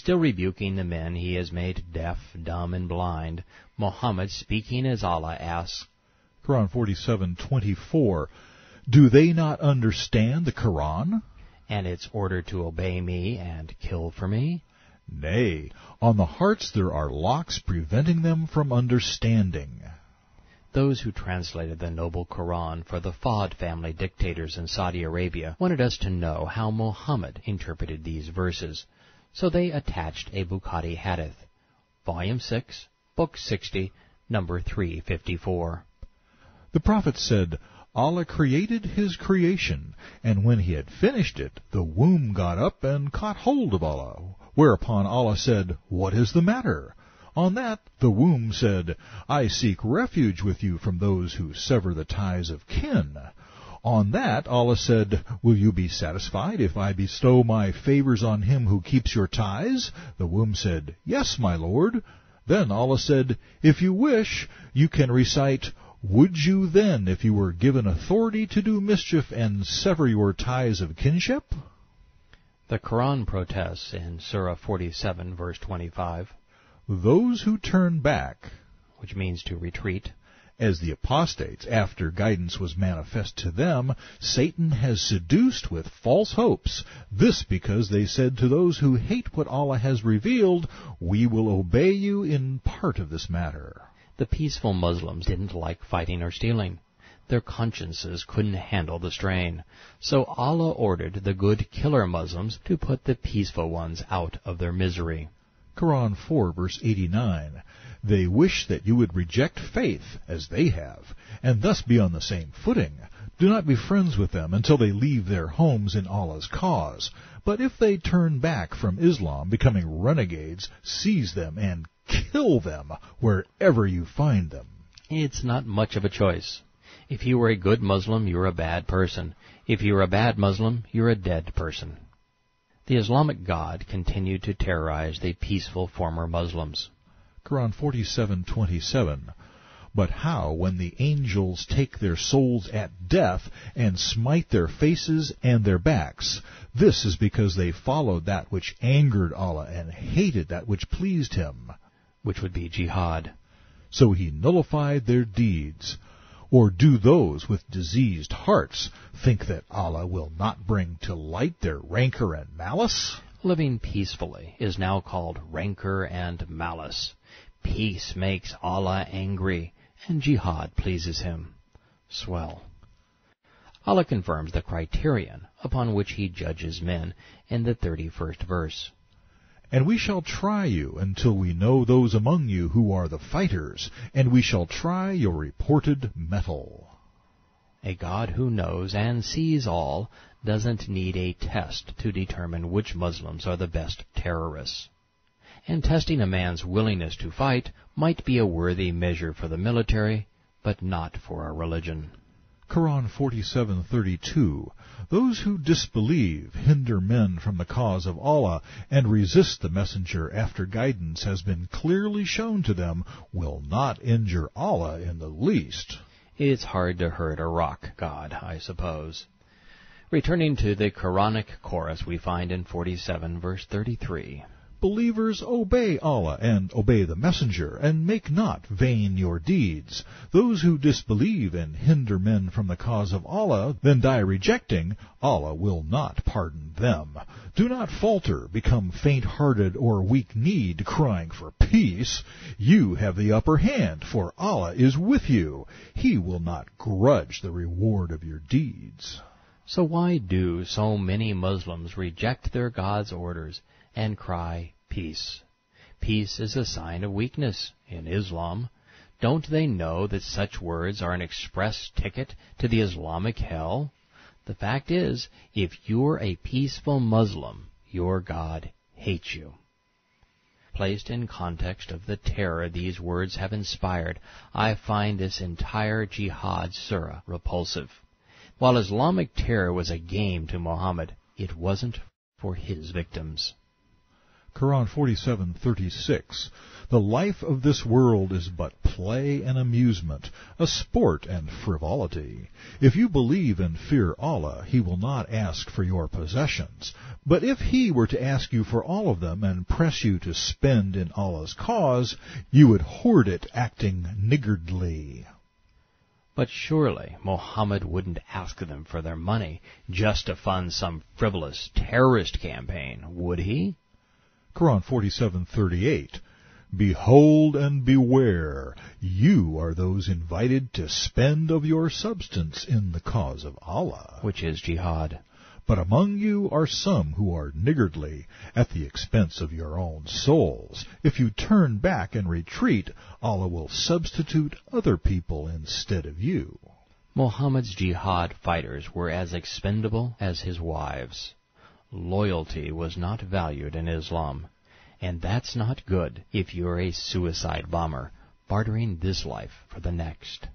Still rebuking the men he has made deaf, dumb, and blind, Mohammad, speaking as Allah, asks, Koran 47:24, do they not understand the Koran? And its order to obey me and kill for me? Nay, on the hearts there are locks preventing them from understanding. Those who translated the noble Koran for the Fahd family dictators in Saudi Arabia wanted us to know how Mohammed interpreted these verses. So they attached a Bukhari Hadith, Volume 6, Book 60, number 354. The Prophet said, Allah created his creation, and when he had finished it, the womb got up and caught hold of Allah. Whereupon Allah said, What is the matter? On that, the womb said, I seek refuge with you from those who sever the ties of kin. On that, Allah said, Will you be satisfied if I bestow my favors on him who keeps your ties? The womb said, Yes, my Lord. Then Allah said, If you wish, you can recite, Would you then, if you were given authority to do mischief and sever your ties of kinship? The Quran protests in Surah 47, verse 25, Those who turn back, which means to retreat, as the apostates, after guidance was manifest to them, Satan has seduced with false hopes. This because they said to those who hate what Allah has revealed, We will obey you in part of this matter. The peaceful Muslims didn't like fighting or stealing. Their consciences couldn't handle the strain. So Allah ordered the good killer Muslims to put the peaceful ones out of their misery. Quran 4, verse 89. They wish that you would reject faith, as they have, and thus be on the same footing. Do not be friends with them until they leave their homes in Allah's cause. But if they turn back from Islam, becoming renegades, seize them and kill them wherever you find them. It's not much of a choice. If you are a good Muslim, you're a bad person. If you're a bad Muslim, you're a dead person. The Islamic God continued to terrorize the peaceful former Muslims. Quran 47:27. But how, when the angels take their souls at death and smite their faces and their backs? This is because they followed that which angered Allah and hated that which pleased him, which would be jihad. So he nullified their deeds. Or do those with diseased hearts think that Allah will not bring to light their rancor and malice? Living peacefully is now called rancor and malice. Peace makes Allah angry, and jihad pleases him. Swell. Allah confirms the criterion upon which he judges men in the 31st verse. And we shall try you until we know those among you who are the fighters, and we shall try your reported mettle. A God who knows and sees all doesn't need a test to determine which Muslims are the best terrorists. And testing a man's willingness to fight might be a worthy measure for the military, but not for our religion. Quran 47:32. Those who disbelieve, hinder men from the cause of Allah, and resist the messenger after guidance has been clearly shown to them, will not injure Allah in the least. It's hard to hurt a rock god, I suppose. Returning to the Quranic chorus we find in 47, verse 33. Believers, obey Allah and obey the messenger, and make not vain your deeds. Those who disbelieve and hinder men from the cause of Allah, then die rejecting, Allah will not pardon them. Do not falter, become faint-hearted or weak-kneed, crying for peace. You have the upper hand, for Allah is with you. He will not grudge the reward of your deeds. So why do so many Muslims reject their God's orders and cry, peace? Peace is a sign of weakness in Islam. Don't they know that such words are an express ticket to the Islamic hell? The fact is, if you're a peaceful Muslim, your God hates you. Placed in context of the terror these words have inspired, I find this entire Jihad surah repulsive. While Islamic terror was a game to Mohammed, it wasn't for his victims. Koran 47:36. The life of this world is but play and amusement, a sport and frivolity. If you believe and fear Allah, He will not ask for your possessions. But if He were to ask you for all of them and press you to spend in Allah's cause, you would hoard it, acting niggardly. But surely Mohammed wouldn't ask them for their money just to fund some frivolous terrorist campaign, would he? Koran 47:38. Behold and beware, you are those invited to spend of your substance in the cause of Allah, which is jihad. But among you are some who are niggardly, at the expense of your own souls. If you turn back and retreat, Allah will substitute other people instead of you. Muhammad's jihad fighters were as expendable as his wives. Loyalty was not valued in Islam. And that's not good if you're a suicide bomber, bartering this life for the next.